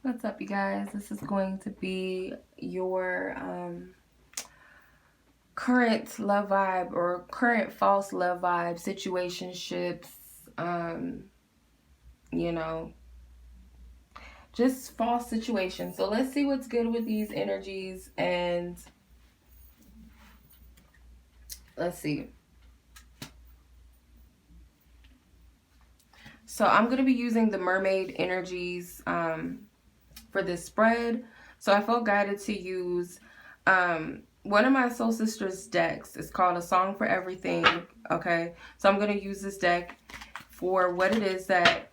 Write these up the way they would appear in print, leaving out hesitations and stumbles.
What's up, you guys? This is going to be your current love vibe or current false love vibe, situationships, you know, just false situations. So let's see what's good with these energies, and let's see. So I'm going to be using the mermaid energies for this spread. So I felt guided to use one of my soul sisters decks. It's called A Song for Everything. Okay, so I'm going to use this deck for what it is that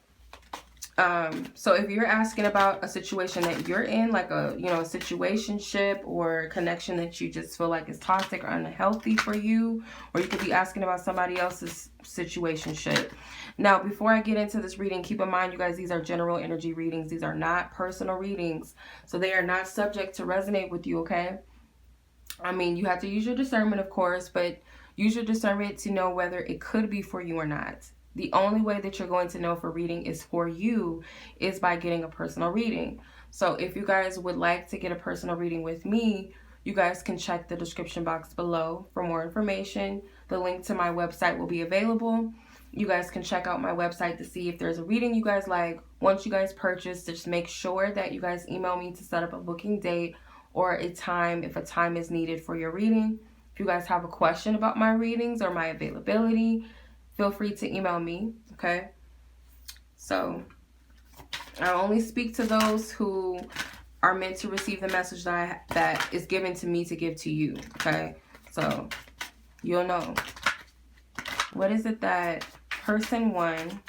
so if you're asking about a situation that you're in, like a a situationship or a connection that you just feel like is toxic or unhealthy for you, or you could be asking about somebody else's situationship. Now, before I get into this reading, keep in mind, you guys, these are general energy readings. These are not personal readings, so they are not subject to resonate with you. Okay, I mean, you have to use your discernment, of course, but use your discernment to know whether it could be for you or not. The only way that you're going to know if a reading is for you is by getting a personal reading. So if you guys would like to get a personal reading with me, you guys can check the description box below for more information. The link to my website will be available. You guys can check out my website to see if there's a reading you guys like. Once you guys purchase, just make sure that you guys email me to set up a booking date or a time if a time is needed for your reading. If you guys have a question about my readings or my availability, feel free to email me, okay? So I only speak to those who are meant to receive the message that is given to me to give to you, okay? So you'll know. What is it that person 1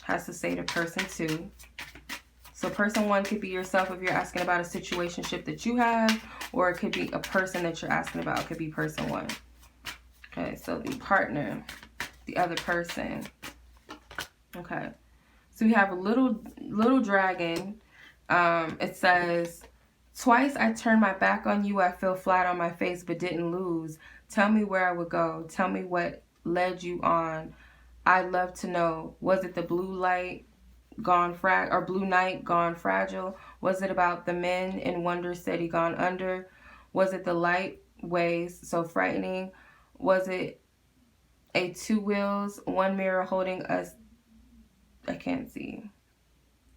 has to say to person 2? So person 1 could be yourself if you're asking about a situationship that you have, or it could be a person that you're asking about. It could be person 1. Okay, so the partner, the other person. Okay, so we have a little dragon. It says, twice I turned my back on you. I fell flat on my face but didn't lose. Tell me where I would go. Tell me what led you on. I'd love to know. Was it the blue light gone blue night gone fragile? Was it about the men in Wonder City gone under? Was it the light ways so frightening? Was it a 2 wheels, 1 mirror holding us? I can't see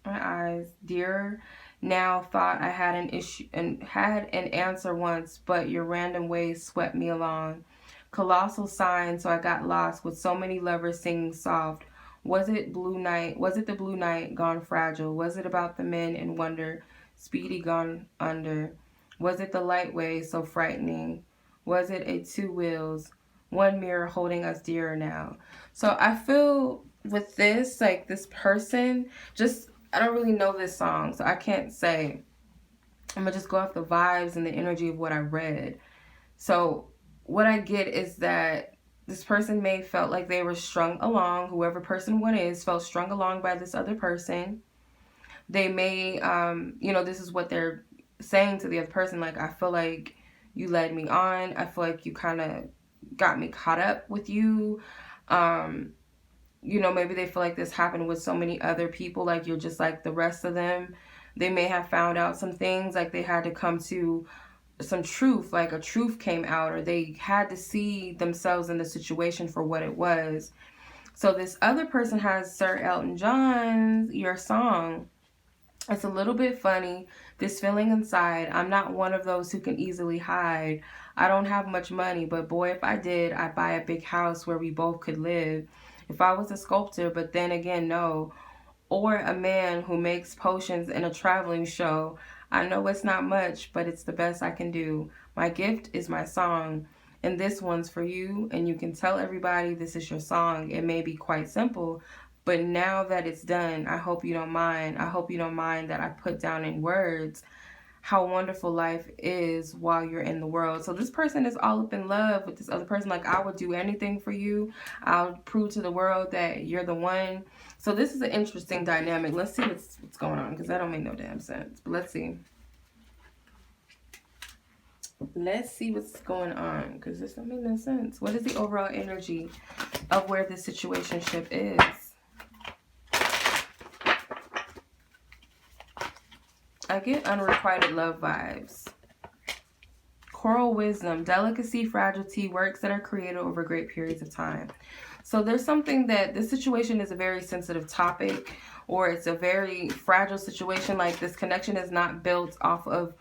my eyes. Dear, now thought I had an issue and had an answer once, but your random ways swept me along. Colossal sign, so I got lost with so many lovers singing soft. Was it blue night? Was it the blue night gone fragile? Was it about the men in wonder, speedy gone under? Was it the light ways so frightening? Was it a 2 wheels, 1 mirror holding us dearer now? So I feel with this, like this person, just I don't really know this song, so I can't say. I'm gonna just go off the vibes and the energy of what I read. So what I get is that this person may felt like they were strung along. Whoever person 1 is felt strung along by this other person. They may, this is what they're saying to the other person. Like, I feel like you led me on. I feel like you kind of got me caught up with you. Maybe they feel like this happened with so many other people. Like, you're just like the rest of them. They may have found out some things, like they had to come to some truth, like a truth came out, or they had to see themselves in the situation for what it was. So this other person has Sir Elton John's Your Song. It's a little bit funny, this feeling inside. I'm not one of those who can easily hide. I don't have much money, but boy, if I did, I'd buy a big house where we both could live. If I was a sculptor, but then again, no. Or a man who makes potions in a traveling show. I know it's not much, but it's the best I can do. My gift is my song, and this one's for you, and you can tell everybody this is your song. It may be quite simple, but now that it's done, I hope you don't mind. I hope you don't mind that I put down in words how wonderful life is while you're in the world. So this person is all up in love with this other person. Like, I would do anything for you. I'll prove to the world that you're the one. So this is an interesting dynamic. Let's see what's going on, because that don't make no damn sense. But let's see. Let's see what's going on, because this don't make no sense. What is the overall energy of where this situationship is? I get unrequited love vibes. Coral wisdom, delicacy, fragility, works that are created over great periods of time. So there's something that this situation is a very sensitive topic, or it's a very fragile situation. Like, this connection is not built off of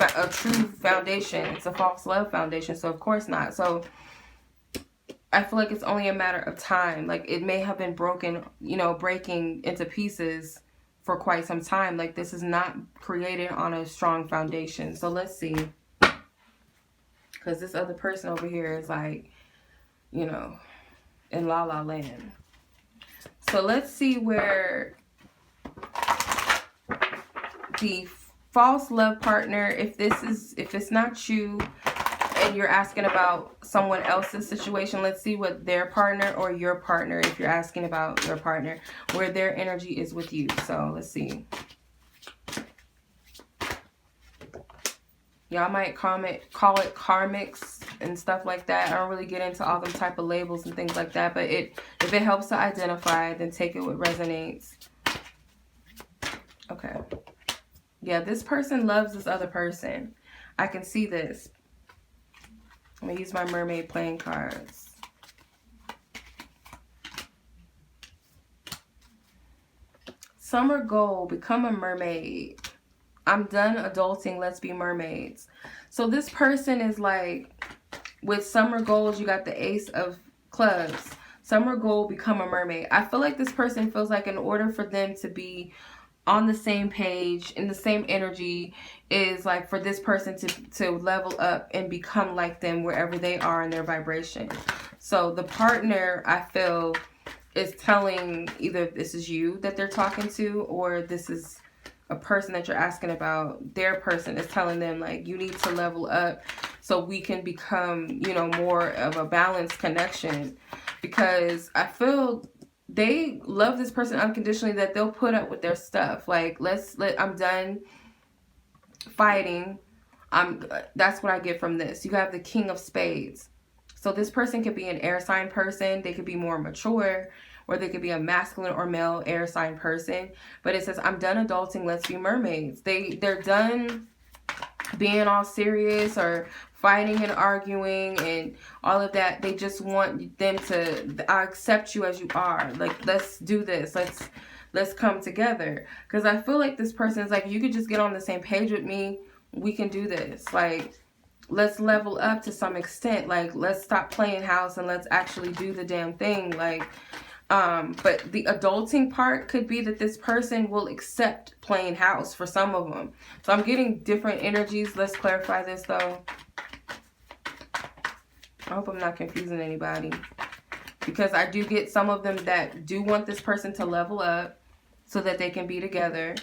a true foundation. It's a false love foundation. So of course not. So I feel like it's only a matter of time. Like, it may have been broken, you know, breaking into pieces for quite some time. Like, this is not created on a strong foundation. So let's see. Because this other person over here is like, you know, in La La Land. So let's see where the false love partner, if it's not you and you're asking about someone else's situation, let's see what their partner or your partner, if you're asking about your partner, where their energy is with you. So let's see. Y'all might call it karmics and stuff like that. I don't really get into all them type of labels and things like that. But if it helps to identify, then take it what resonates. Okay. Yeah, this person loves this other person. I can see this. I'm going to use my mermaid playing cards. Summer goal, become a mermaid. I'm done adulting, let's be mermaids. So this person is like, with summer goals, you got the Ace of Clubs. Summer goal, become a mermaid. I feel like this person feels like in order for them to be on the same page, in the same energy, is like for this person to level up and become like them wherever they are in their vibration. So the partner, I feel, is telling either this is you that they're talking to, or this is a person that you're asking about. Their person is telling them, like, you need to level up so we can become, you know, more of a balanced connection. Because I feel they love this person unconditionally, that they'll put up with their stuff. Like, I'm done fighting. That's what I get from this. You have the King of Spades. So this person could be an air sign person. They could be more mature, or they could be a masculine or male air sign person. But it says, I'm done adulting, let's be mermaids. They're done being all serious or fighting and arguing and all of that. They just want them to, I accept you as you are. Like, let's do this. Let's come together. Because I feel like this person is like, you could just get on the same page with me. We can do this. Like, let's level up to some extent. Like, let's stop playing house and let's actually do the damn thing. Like, but the adulting part could be that this person will accept playing house for some of them. So I'm getting different energies. Let's clarify this though. I hope I'm not confusing anybody, because I do get some of them that do want this person to level up so that they can be together.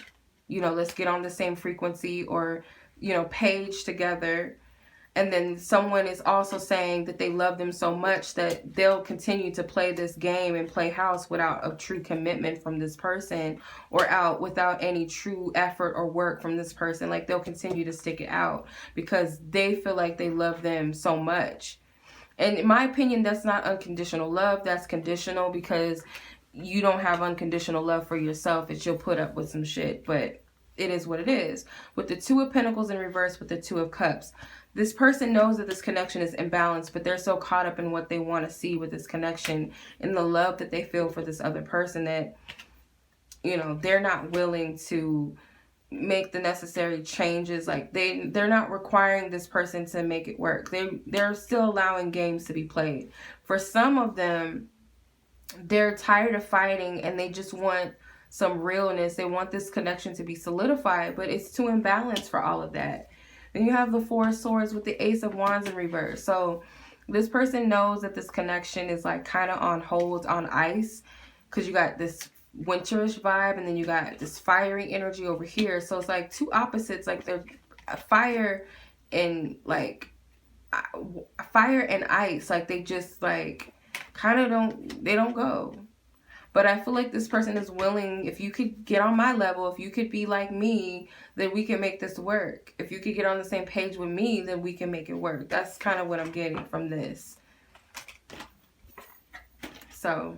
You know, let's get on the same frequency, or, you know, page together. And then someone is also saying that they love them so much that they'll continue to play this game and play house without a true commitment from this person, or without any true effort or work from this person. Like, they'll continue to stick it out because they feel like they love them so much. And in my opinion, that's not unconditional love. That's conditional, because you don't have unconditional love for yourself. It's you'll put up with some shit, but it is what it is. With the Two of Pentacles in reverse, with the Two of Cups, this person knows that this connection is imbalanced, but they're so caught up in what they want to see with this connection, in the love that they feel for this other person, that, you know, they're not willing to make the necessary changes. Like, they're not requiring this person to make it work. They're still allowing games to be played. For some of them, they're tired of fighting and they just want some realness. They want this connection to be solidified, but it's too imbalanced for all of that. Then you have the Four of Swords with the Ace of Wands in reverse. So this person knows that this connection is like kind of on hold, on ice, because you got this winterish vibe and then you got this fiery energy over here. So it's like two opposites. Like, they're fire and ice. Like, they just like kind of don't go. But I feel like this person is willing. If you could get on my level, if you could be like me, then we can make this work. If you could get on the same page with me, then we can make it work. That's kind of what I'm getting from this. So,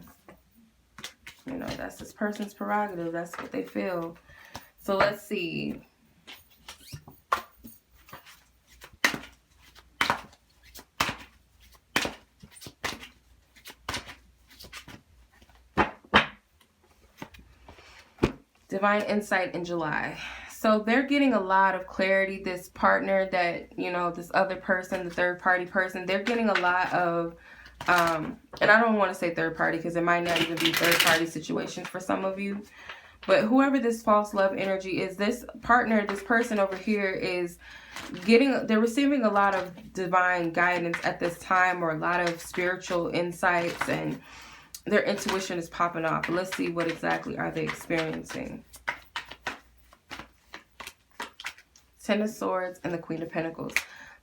you know, that's this person's prerogative. That's what they feel. So let's see. divine insight in July. So they're getting a lot of clarity. This partner that, you know, this other person, the third party person, they're getting a lot of, and I don't want to say third party because it might not even be third party situations for some of you. But whoever this false love energy is, this partner, this person over here is they're receiving a lot of divine guidance at this time, or a lot of spiritual insights, and their intuition is popping off. But let's see, what exactly are they experiencing? Ten of Swords and the Queen of Pentacles.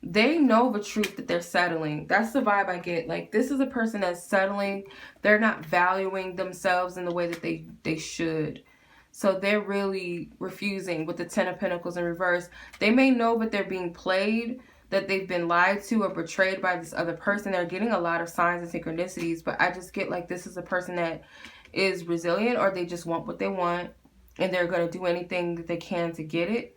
They know the truth that they're settling. That's the vibe I get. Like, this is a person that's settling. They're not valuing themselves in the way that they should. So they're really refusing with the Ten of Pentacles in reverse. They may know that they're being played, that they've been lied to or betrayed by this other person. They're getting a lot of signs and synchronicities, but I just get like this is a person that is resilient, or they just want what they want and they're going to do anything that they can to get it.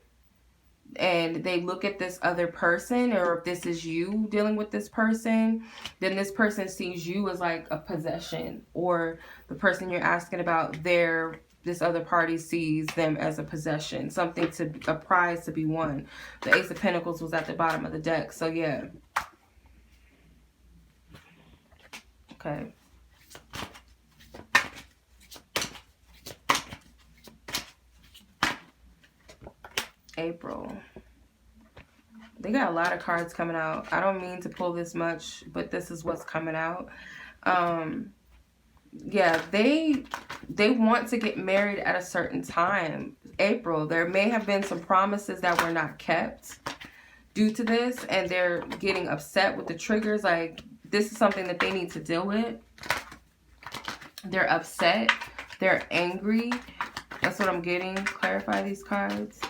And they look at this other person, or if this is you dealing with this person, then this person sees you as like a possession, or the person you're asking about, this other party sees them as a possession, a prize to be won. The Ace of Pentacles was at the bottom of the deck. So yeah. Okay. April. They got a lot of cards coming out. I don't mean to pull this much, but this is what's coming out. Yeah, they want to get married at a certain time. April, there may have been some promises that were not kept due to this, and they're getting upset with the triggers. Like, this is something that they need to deal with. They're upset. They're angry. That's what I'm getting. Clarify these cards.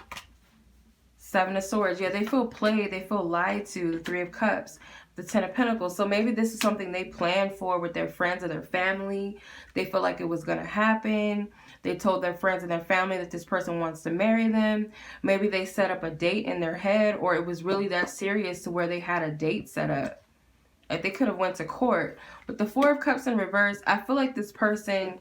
Seven of Swords. Yeah, they feel played. They feel lied to. The Three of Cups. The Ten of Pentacles. So maybe this is something they planned for with their friends or their family. They feel like it was going to happen. They told their friends and their family that this person wants to marry them. Maybe they set up a date in their head, or it was really that serious to where they had a date set up. Like, they could have went to court. With the Four of Cups in reverse, I feel like this person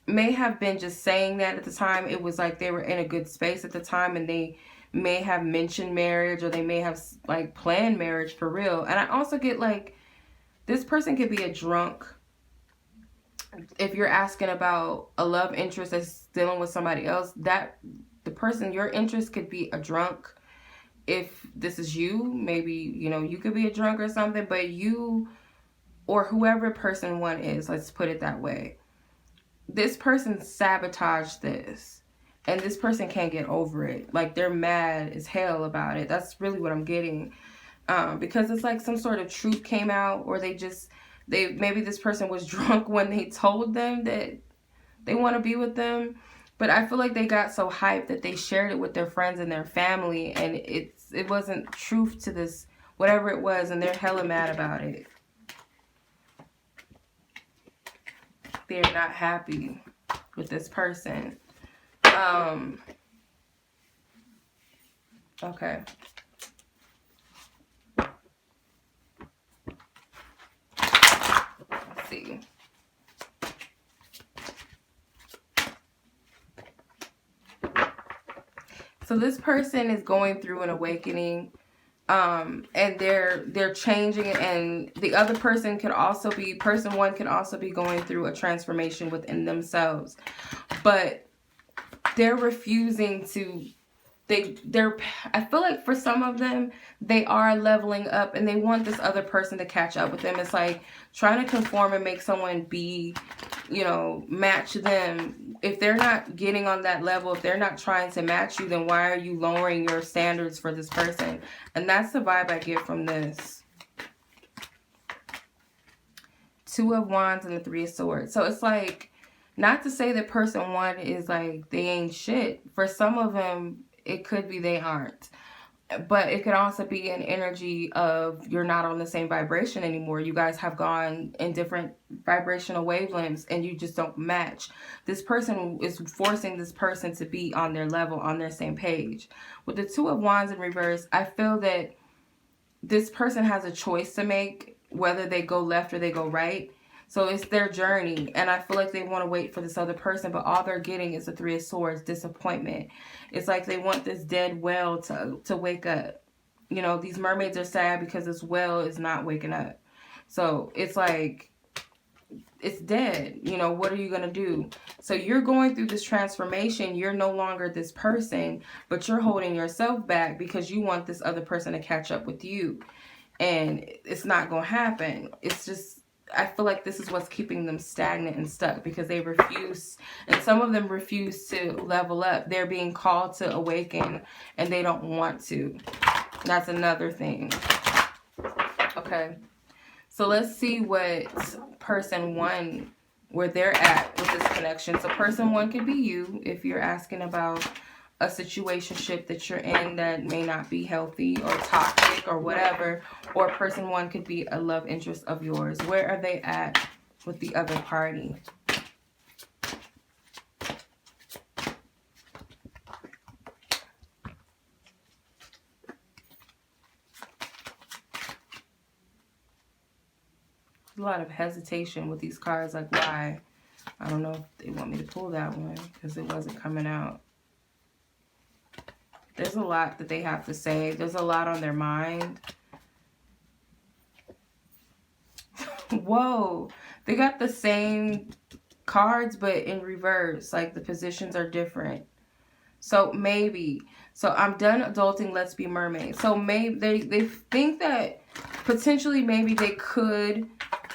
may have been just saying that at the time. It was like they were in a good space at the time, and they may have mentioned marriage, or they may have like planned marriage for real. And I also get like this person could be a drunk. If you're asking about a love interest that's dealing with somebody else, that the person, your interest could be a drunk. If this is you, maybe, you know, you could be a drunk or something, but you, or whoever person one is, let's put it that way, this person sabotaged this. And this person can't get over it. Like, they're mad as hell about it. That's really what I'm getting. Because it's like some sort of truth came out, or maybe this person was drunk when they told them that they want to be with them. But I feel like they got so hyped that they shared it with their friends and their family, and it wasn't truth to this, whatever it was, and they're hella mad about it. They're not happy with this person. Okay. Let's see. So this person is going through an awakening, and they're changing, and the other person could also be, person one could also be going through a transformation within themselves, but they're refusing to, I feel like for some of them, they are leveling up, and they want this other person to catch up with them. It's like trying to conform and make someone be, you know, match them. If they're not getting on that level, if they're not trying to match you, then why are you lowering your standards for this person? And that's the vibe I get from this. Two of Wands and the Three of Swords. So it's like, not to say that person one is like, they ain't shit. For some of them, it could be they aren't. But it could also be an energy of you're not on the same vibration anymore. You guys have gone in different vibrational wavelengths, and you just don't match. This person is forcing this person to be on their level, on their same page. With the Two of Wands in reverse, I feel that this person has a choice to make, whether they go left or they go right. So it's their journey, and I feel like they want to wait for this other person, but all they're getting is the Three of Swords, disappointment. It's like they want this dead well to wake up. You know, these mermaids are sad because this well is not waking up. So it's like, it's dead. You know, what are you going to do? So you're going through this transformation. You're no longer this person, but you're holding yourself back because you want this other person to catch up with you. And it's not going to happen. It's just, I feel like this is what's keeping them stagnant and stuck because they refuse, and some of them refuse to level up. They're being called to awaken and they don't want to. That's another thing. Okay. So let's see what person one, where they're at with this connection. So person one could be you if you're asking about a situationship that you're in that may not be healthy or toxic or whatever. Or person one could be a love interest of yours. Where are they at with the other party? A lot of hesitation with these cards, like why? I don't know if they want me to pull that one because it wasn't coming out. There's a lot that they have to say. There's a lot on their mind. Whoa. They got the same cards, but in reverse. Like the positions are different. So maybe. So I'm done adulting. Let's be mermaids. So maybe they think that potentially maybe they could,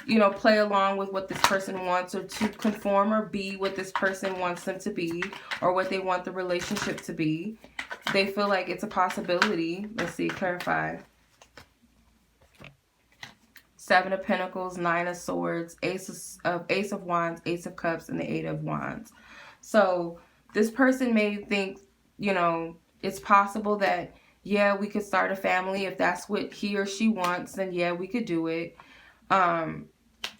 you know, play along with what this person wants, or to conform or be what this person wants them to be, or what they want the relationship to be. They feel like it's a possibility. Let's see, clarify. Seven of Pentacles, Nine of Swords, Ace of Wands, Ace of Cups, and the Eight of Wands. So this person may think, you know, it's possible that, yeah, we could start a family. If that's what he or she wants, then yeah, we could do it.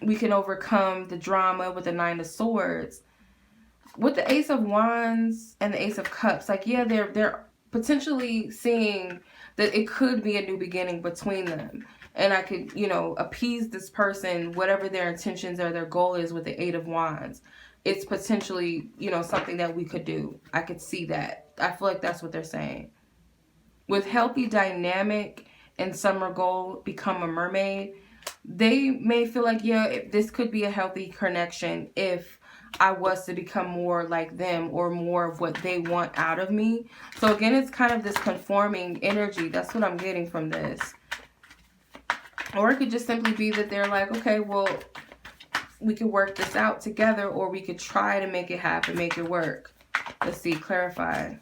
We can overcome the drama with the Nine of Swords. With the Ace of Wands and the Ace of Cups, like, yeah, they're potentially seeing that it could be a new beginning between them. And I could, you know, appease this person, whatever their intentions or their goal is with the Eight of Wands. It's potentially, you know, something that we could do. I could see that. I feel like that's what they're saying. With healthy dynamic and summer goal, become a mermaid, they may feel like, yeah, this could be a healthy connection if I was to become more like them or more of what they want out of me. So again, it's kind of this conforming energy. That's what I'm getting from this. Or it could just simply be that they're like, okay, well, we could work this out together, or we could try to make it happen, make it work. Let's see, clarify.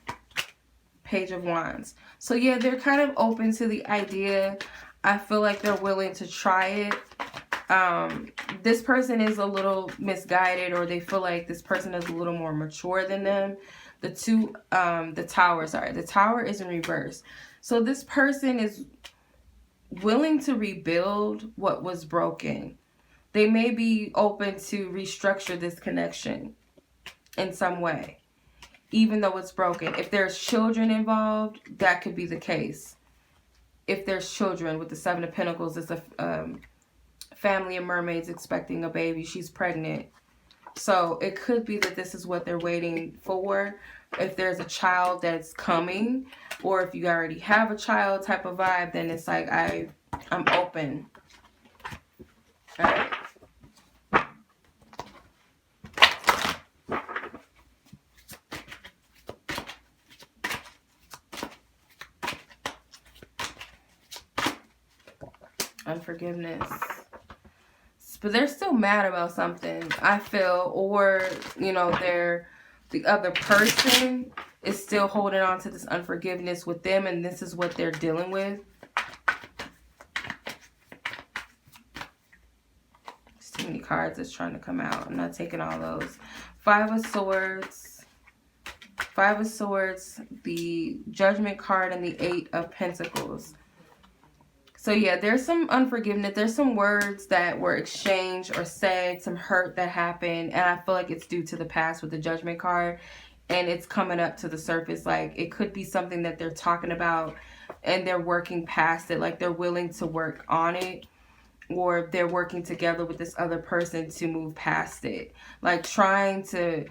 Page of Wands. So yeah, they're kind of open to the idea. I feel like they're willing to try it. This person is a little misguided, or they feel like this person is a little more mature than them. The Tower is in reverse. So this person is willing to rebuild what was broken. They may be open to restructure this connection in some way, even though it's broken. If there's children involved, that could be the case. If there's children, with the Seven of Pentacles, it's a family of mermaids expecting a baby. She's pregnant. So it could be that this is what they're waiting for. If there's a child that's coming, or if you already have a child type of vibe, then it's like, I'm open. All right. Unforgiveness. But they're still mad about something, I feel, or, you know, the other person is still holding on to this unforgiveness with them, and this is what they're dealing with. There's too many cards that's trying to come out. I'm not taking all those. Five of Swords. Five of Swords, the Judgment card, and the Eight of Pentacles. So yeah, there's some unforgiveness. There's some words that were exchanged or said, some hurt that happened. And I feel like it's due to the past with the Judgment card. And it's coming up to the surface. Like, it could be something that they're talking about and they're working past it. Like, they're willing to work on it. or they're working together with this other person to move past it. Like trying to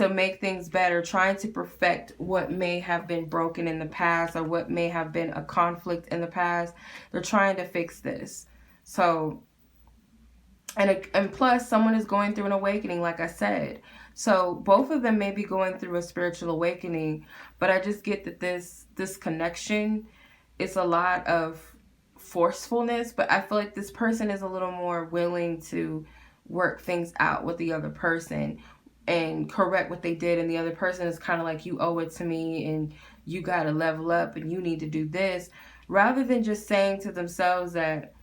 make things better, trying to perfect what may have been broken in the past or what may have been a conflict in the past. They're trying to fix this. So, and plus someone is going through an awakening, like I said. So both of them may be going through a spiritual awakening, but I just get that this connection is a lot of forcefulness, but I feel like this person is a little more willing to work things out with the other person and correct what they did, and the other person is kind of like, you owe it to me and you got to level up and you need to do this, rather than just saying to themselves that.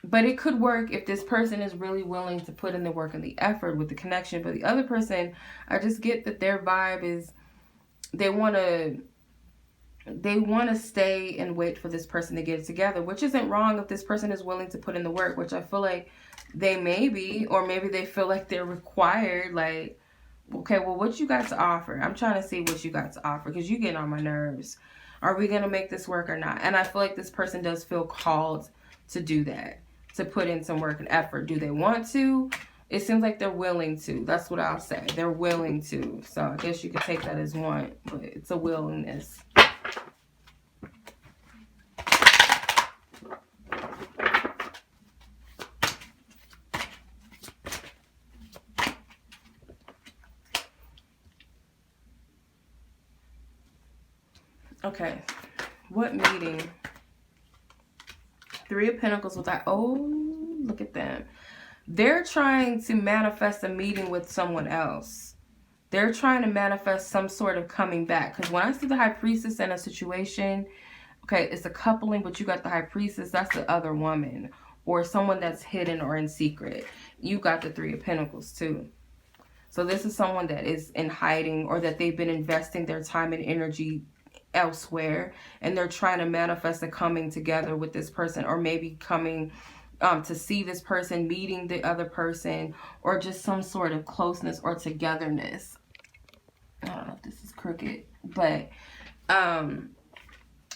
But it could work if this person is really willing to put in the work and the effort with the connection. But the other person, I just get that their vibe is they want to stay and wait for this person to get it together, which isn't wrong if this person is willing to put in the work, which I feel like they may be, or maybe they feel like they're required. Like, okay, well, what you got to offer? I'm trying to see what you got to offer, because you getting on my nerves. Are we going to make this work or not? And I feel like this person does feel called to do that, to put in some work and effort. Do they want to? It seems like they're willing to. That's what I'll say. They're willing to. So I guess you could take that as want, but it's a willingness. Okay, what meeting? Three of Pentacles with that. Oh, look at them. They're trying to manifest a meeting with someone else. They're trying to manifest some sort of coming back. Because when I see the High Priestess in a situation, okay, it's a coupling, but you got the High Priestess, that's the other woman. Or someone that's hidden or in secret. You got the Three of Pentacles too. So this is someone that is in hiding, or that they've been investing their time and energy elsewhere, and they're trying to manifest a coming together with this person, or maybe coming to see this person, meeting the other person, or just some sort of closeness or togetherness. I don't know if this is crooked, but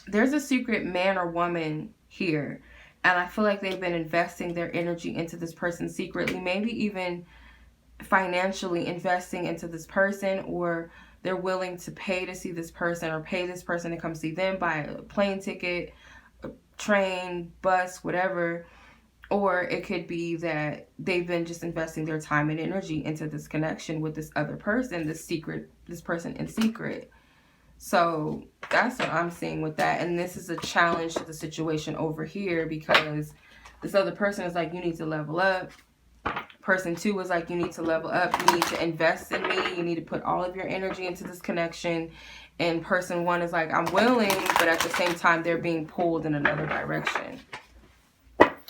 there's a secret man or woman here, and I feel like they've been investing their energy into this person secretly, maybe even financially investing into this person, or they're willing to pay to see this person, or pay this person to come see them, buy a plane ticket, a train, bus, whatever. Or it could be that they've been just investing their time and energy into this connection with this other person, this person in secret. So that's what I'm seeing with that. And this is a challenge to the situation over here, because this other person is like, you need to level up. Person 2 was like, you need to level up, you need to invest in me, you need to put all of your energy into this connection. And person 1 is like, I'm willing, but at the same time they're being pulled in another direction.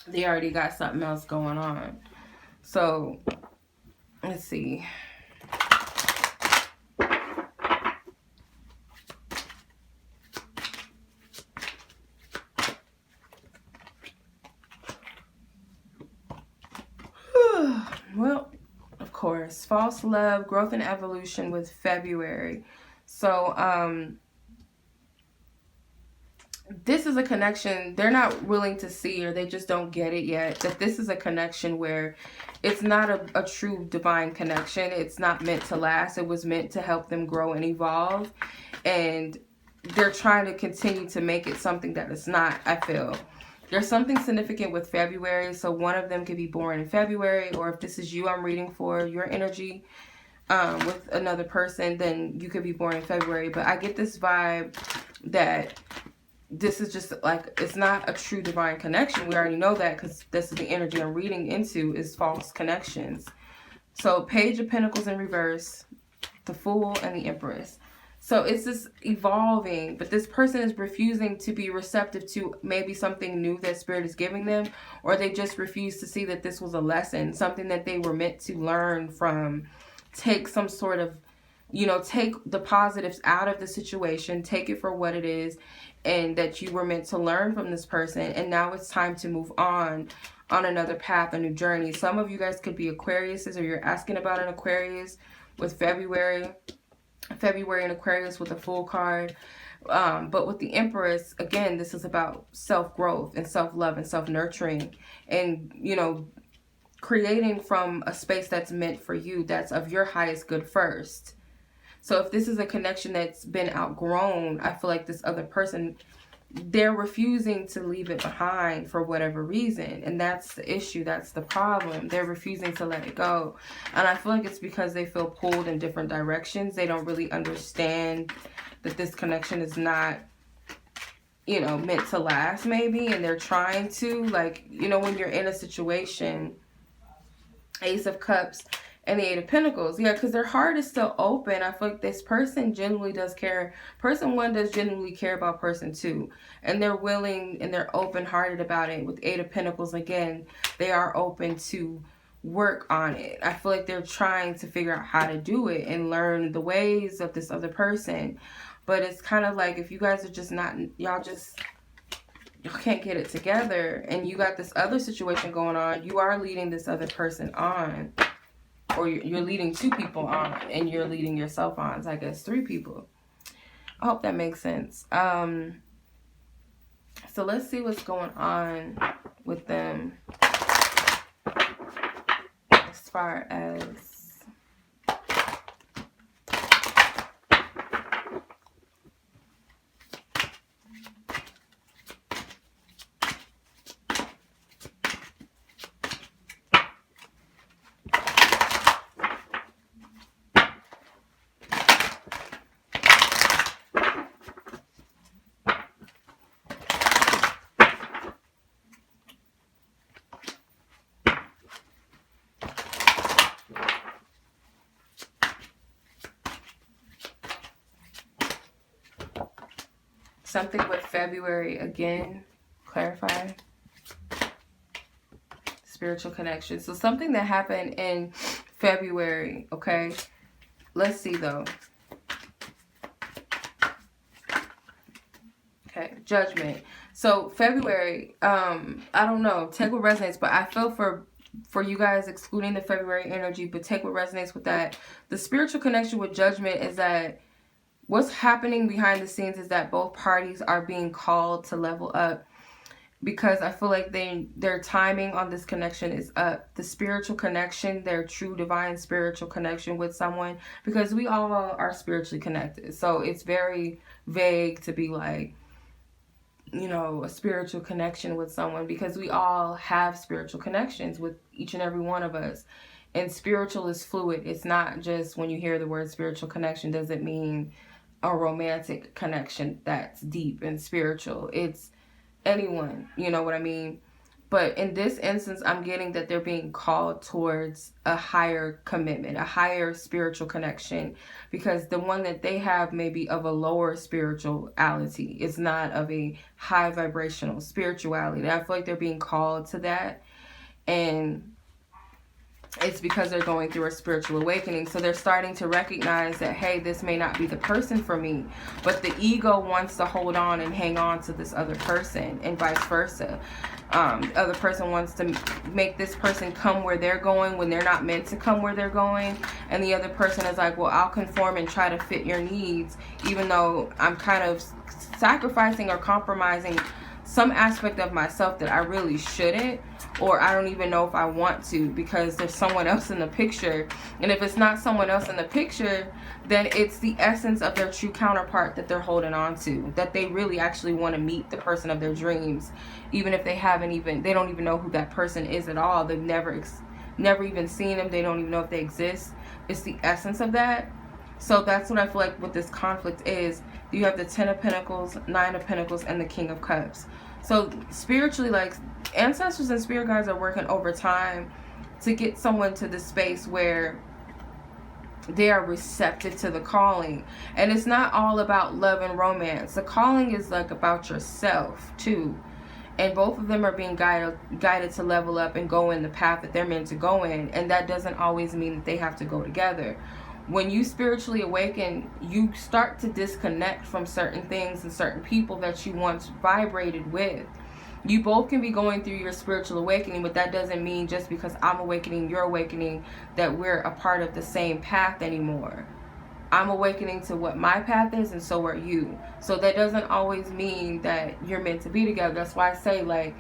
They already got something else going on. So let's see. Well, of course, false love, growth and evolution with February. So, this is a connection they're not willing to see, or they just don't get it yet, that this is a connection where it's not a true divine connection. It's not meant to last. It was meant to help them grow and evolve. And they're trying to continue to make it something that it's not, I feel. There's something significant with February, so one of them could be born in February, or if this is you I'm reading for, your energy with another person, then you could be born in February. But I get this vibe that this is just like, it's not a true divine connection. We already know that, because this is the energy I'm reading into, is false connections. So Page of Pentacles in reverse, the Fool, and the Empress. So it's just evolving, but this person is refusing to be receptive to maybe something new that Spirit is giving them, or they just refuse to see that this was a lesson, something that they were meant to learn from. Take some sort of, you know, take the positives out of the situation, take it for what it is, and that you were meant to learn from this person, and now it's time to move on another path, a new journey. Some of you guys could be Aquariuses, or you're asking about an Aquarius with February and Aquarius with a Fool card. But with the Empress, again, this is about self-growth and self-love and self-nurturing, and, you know, creating from a space that's meant for you, that's of your highest good first. So if this is a connection that's been outgrown, I feel like this other person, they're refusing to leave it behind for whatever reason. And that's the issue. That's the problem. They're refusing to let it go. And I feel like it's because they feel pulled in different directions. They don't really understand that this connection is not, you know, meant to last maybe. And they're trying to, like, you know, when you're in a situation, Ace of Cups and the Eight of Pentacles. Yeah, because their heart is still open. I feel like this person genuinely does care. Person 1 does genuinely care about person 2. And they're willing and they're open-hearted about it. With Eight of Pentacles, again, they are open to work on it. I feel like they're trying to figure out how to do it and learn the ways of this other person. But it's kind of like, if you guys are just not, y'all can't get it together, and you got this other situation going on, you are leading this other person on, or you're leading 2 people on, and you're leading yourself on. So I guess 3 people. I hope that makes sense. So let's see what's going on with them as far as something with February again. Clarify. Spiritual connection. So something that happened in February, okay? Let's see though. Okay, Judgment. So February, I don't know, take what resonates, but I feel for you guys, excluding the February energy, but take what resonates with that. The spiritual connection with Judgment is that what's happening behind the scenes is that both parties are being called to level up, because I feel like their timing on this connection is up. The spiritual connection, their true divine spiritual connection with someone, because we all are spiritually connected. So it's very vague to be like, you know, a spiritual connection with someone, because we all have spiritual connections with each and every one of us. And spiritual is fluid. It's not just, when you hear the word spiritual connection, doesn't mean a romantic connection that's deep and spiritual. It's anyone, you know what I mean? But in this instance, I'm getting that they're being called towards a higher commitment, a higher spiritual connection, because the one that they have may be of a lower spirituality. It's not of a high vibrational spirituality. And I feel like they're being called to that. And it's because they're going through a spiritual awakening. So they're starting to recognize that, hey, this may not be the person for me. But the ego wants to hold on and hang on to this other person, and vice versa. The other person wants to make this person come where they're going when they're not meant to come where they're going. And the other person is like, well, I'll conform and try to fit your needs, even though I'm kind of sacrificing or compromising some aspect of myself that I really shouldn't, or I don't even know if I want to, because there's someone else in the picture. And if it's not someone else in the picture, then it's the essence of their true counterpart that they're holding on to, that they really actually want to meet the person of their dreams, even if they don't even know who that person is at all. They've never even seen them. They don't even know if they exist. It's the essence of that. So that's what I feel like what this conflict is. You have the 10 of Pentacles, 9 of Pentacles, and the King of Cups. So spiritually, like, ancestors and spirit guides are working overtime to get someone to the space where they are receptive to the calling. And it's not all about love and romance. The calling is like about yourself too. And both of them are being guided to level up and go in the path that they're meant to go in. And that doesn't always mean that they have to go together. When you spiritually awaken, you start to disconnect from certain things and certain people that you once vibrated with. You both can be going through your spiritual awakening, but that doesn't mean just because I'm awakening, you're awakening, that we're a part of the same path anymore. I'm awakening to what my path is, and so are you. So that doesn't always mean that you're meant to be together. That's why I say, like,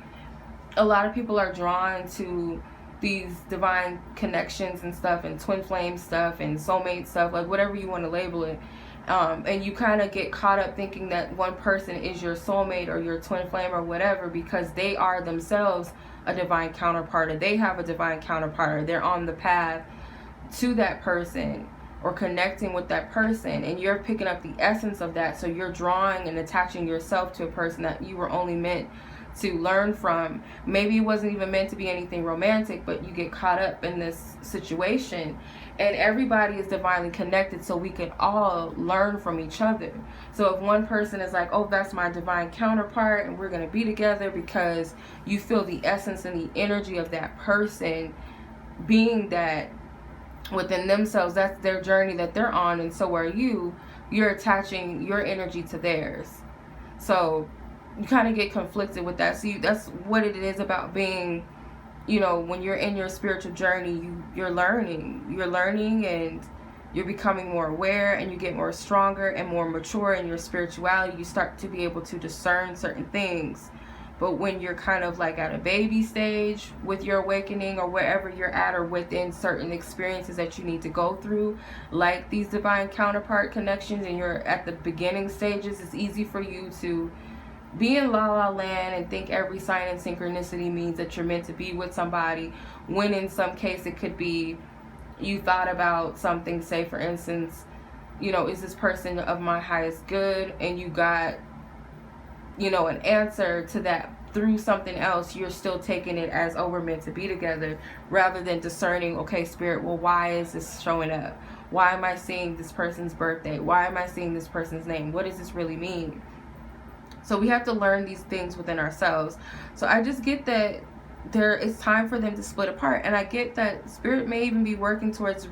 a lot of people are drawn to these divine connections and stuff, and twin flame stuff, and soulmate stuff, like whatever you want to label it. And you kind of get caught up thinking that one person is your soulmate or your twin flame or whatever, because they are themselves a divine counterpart, or they have a divine counterpart, or they're on the path to that person or connecting with that person, and you're picking up the essence of that. So you're drawing and attaching yourself to a person that you were only meant to learn from. Maybe it wasn't even meant to be anything romantic, but you get caught up in this situation. And everybody is divinely connected, so we can all learn from each other. So if one person is like, oh, that's my divine counterpart, and we're going to be together because you feel the essence and the energy of that person being that within themselves, that's their journey that they're on, and so are you. You're attaching your energy to theirs. So you kind of get conflicted with that. So that's what it is about being, you know, when you're in your spiritual journey, you're learning, and you're becoming more aware, and you get more stronger and more mature in your spirituality. You start to be able to discern certain things. But when you're kind of like at a baby stage with your awakening, or wherever you're at, or within certain experiences that you need to go through, like these divine counterpart connections, and you're at the beginning stages, it's easy for you to be in la la land and think every sign and synchronicity means that you're meant to be with somebody, when in some case it could be you thought about something, say for instance, you know, is this person of my highest good, and you got, you know, an answer to that through something else. You're still taking it as, oh, we're meant to be together, rather than discerning, okay, spirit, well, why is this showing up? Why am I seeing this person's birthday? Why am I seeing this person's name? What does this really mean? So we have to learn these things within ourselves. So I just get that there is time for them to split apart. And I get that spirit may even be working towards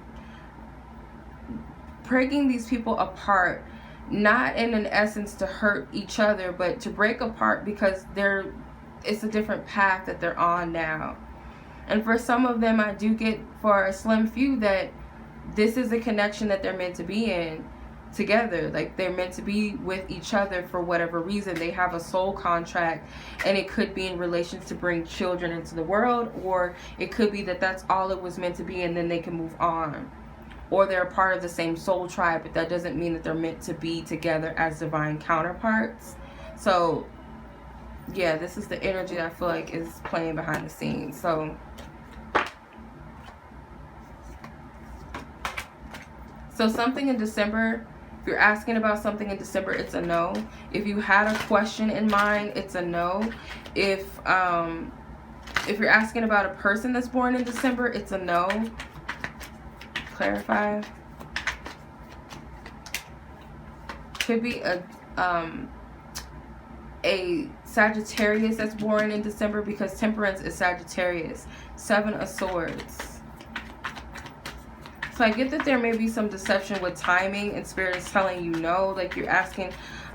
breaking these people apart, not in an essence to hurt each other, but to break apart because it's a different path that they're on now. And for some of them, I do get, for a slim few, that this is a connection that they're meant to be in together. Like, they're meant to be with each other for whatever reason. They have a soul contract, and it could be in relations to bring children into the world, or it could be that that's all it was meant to be, and then they can move on. Or they're a part of the same soul tribe, but that doesn't mean that they're meant to be together as divine counterparts. So yeah, this is the energy that I feel like is playing behind the scenes. So something in December, if you're asking about something in December, it's a no. If you had a question in mind, it's a no. If you're asking about a person that's born in December, it's a no. Clarify. Could be a Sagittarius that's born in December, because Temperance is Sagittarius. 7 of Swords. So I get that there may be some deception with timing, and Spirit is telling you no. Like, you're asking,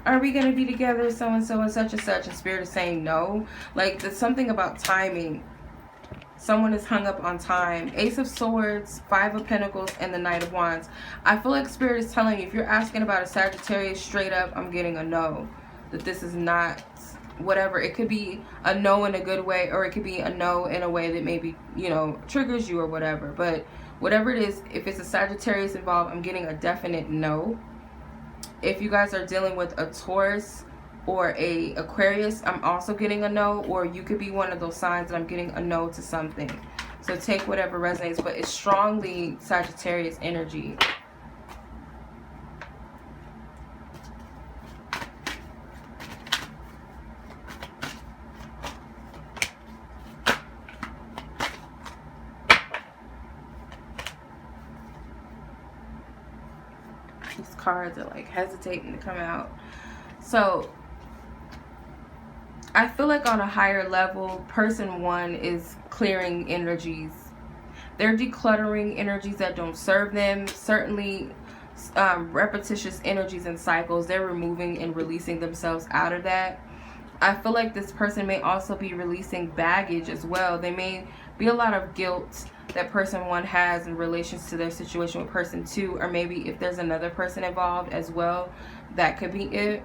are we going to be together, so-and-so and such and such, and Spirit is saying no. Like, there's something about timing. Someone is hung up on time. Ace of Swords, 5 of Pentacles, and the Knight of Wands. I feel like Spirit is telling you, if you're asking about a Sagittarius, straight up, I'm getting a no. That this is not whatever. It could be a no in a good way, or it could be a no in a way that maybe, you know, triggers you or whatever. But whatever it is, if it's a Sagittarius involved, I'm getting a definite no. If you guys are dealing with a Taurus or a Aquarius, I'm also getting a no. Or you could be one of those signs that I'm getting a no to something. So take whatever resonates, but it's strongly Sagittarius energy. These cards are like hesitating to come out. So I feel like on a higher level, person 1 is clearing energies. They're decluttering energies that don't serve them. Certainly repetitious energies and cycles. They're removing and releasing themselves out of that. I feel like this person may also be releasing baggage as well. There may be a lot of guilt that person 1 has in relation to their situation with person 2, or maybe if there's another person involved as well, that could be it.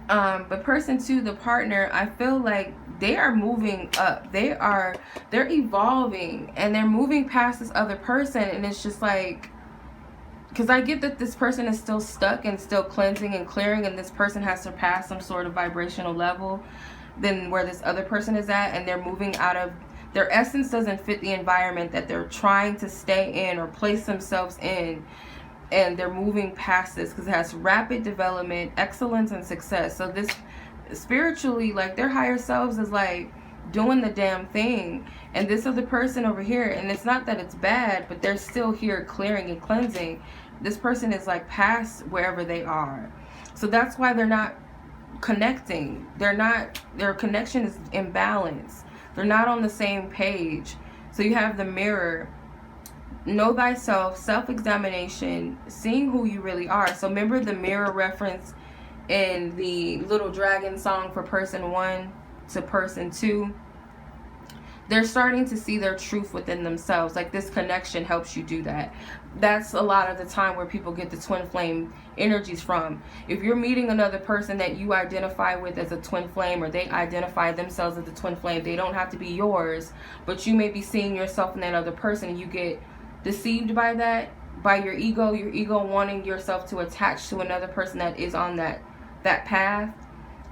But person 2, the partner, I feel like they are moving up. They're evolving, and they're moving past this other person. And it's just like, because I get that this person is still stuck and still cleansing and clearing, and this person has surpassed some sort of vibrational level than where this other person is at, and they're moving out of, their essence doesn't fit the environment that they're trying to stay in or place themselves in. And they're moving past this because it has rapid development, excellence, and success. So this, spiritually, like, their higher selves is like doing the damn thing. And this other person over here, and it's not that it's bad, but they're still here clearing and cleansing. This person is like past wherever they are. So that's why they're not connecting. Their connection is imbalanced. They're not on the same page. So you have the mirror. Know thyself, self-examination, seeing who you really are. So remember the mirror reference in the Little Dragon song for person 1 to person 2. They're starting to see their truth within themselves. Like, this connection helps you do that. That's a lot of the time where people get the twin flame energies from. If you're meeting another person that you identify with as a twin flame, or they identify themselves as a twin flame, they don't have to be yours, but you may be seeing yourself in that other person, and you get deceived by that, by your ego wanting yourself to attach to another person that is on that path,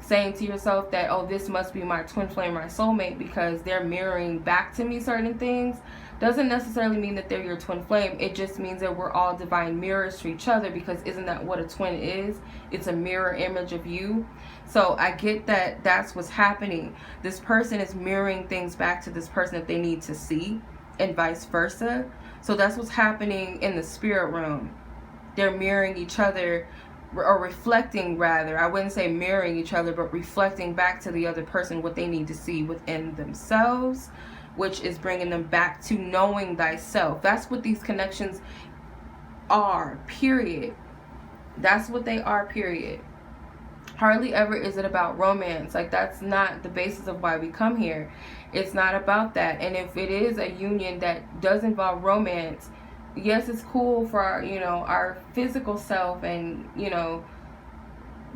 saying to yourself that, oh, this must be my twin flame, my soulmate, because they're mirroring back to me certain things. Doesn't necessarily mean that they're your twin flame. It just means that we're all divine mirrors to each other, because isn't that what a twin is? It's a mirror image of you. So I get that that's what's happening. This person is mirroring things back to this person that they need to see, and vice versa. So that's what's happening in the spirit realm. They're mirroring each other, or reflecting, rather. I wouldn't say mirroring each other, but reflecting back to the other person what they need to see within themselves, which is bringing them back to knowing thyself. That's what these connections are, period. That's what they are, period. Hardly ever is it about romance. Like, that's not the basis of why we come here. It's not about that. And if it is a union that does involve romance, yes, it's cool for our, our physical self and,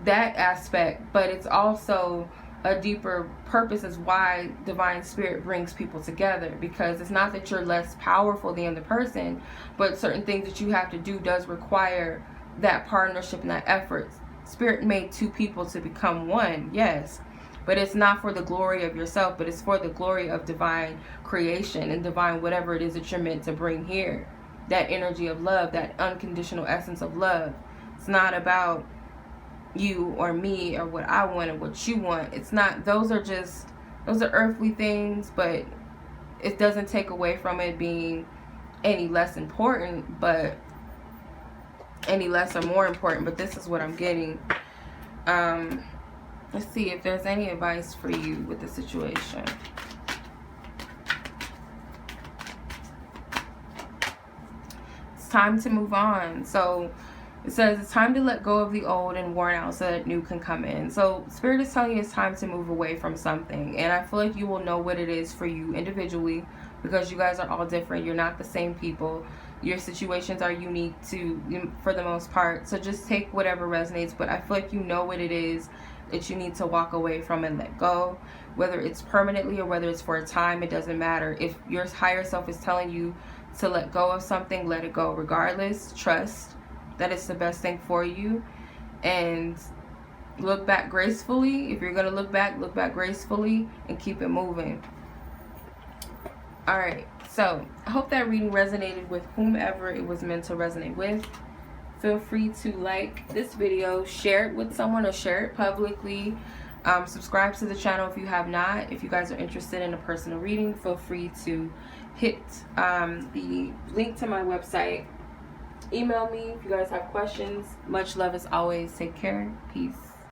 that aspect, but it's also a deeper purpose is why divine spirit brings people together, because it's not that you're less powerful than the person, but certain things that you have to do does require that partnership and that effort. Spirit made 2 people to become one, yes, but it's not for the glory of yourself, but it's for the glory of divine creation and divine whatever it is that you're meant to bring here. That energy of love, that unconditional essence of love. It's not about you or me or what I want or what you want. It's not, those are earthly things, but it doesn't take away from it being any less important, but any less or more important. But this is what I'm getting. Let's see if there's any advice for you with the situation. It's time to move on. So it says it's time to let go of the old and worn out so that new can come in. So Spirit is telling you it's time to move away from something. And I feel like you will know what it is for you individually, because you guys are all different. You're not the same people. Your situations are unique for the most part. So just take whatever resonates. But I feel like you know what it is that you need to walk away from and let go. Whether it's permanently or whether it's for a time, it doesn't matter. If your higher self is telling you to let go of something, let it go regardless. Trust that it's the best thing for you. And look back gracefully. If you're going to look back gracefully and keep it moving. Alright, so I hope that reading resonated with whomever it was meant to resonate with. Feel free to like this video, share it with someone, or share it publicly. Subscribe to the channel if you have not. If you guys are interested in a personal reading, feel free to hit the link to my website. Email me if you guys have questions. Much love as always. Take care. Peace.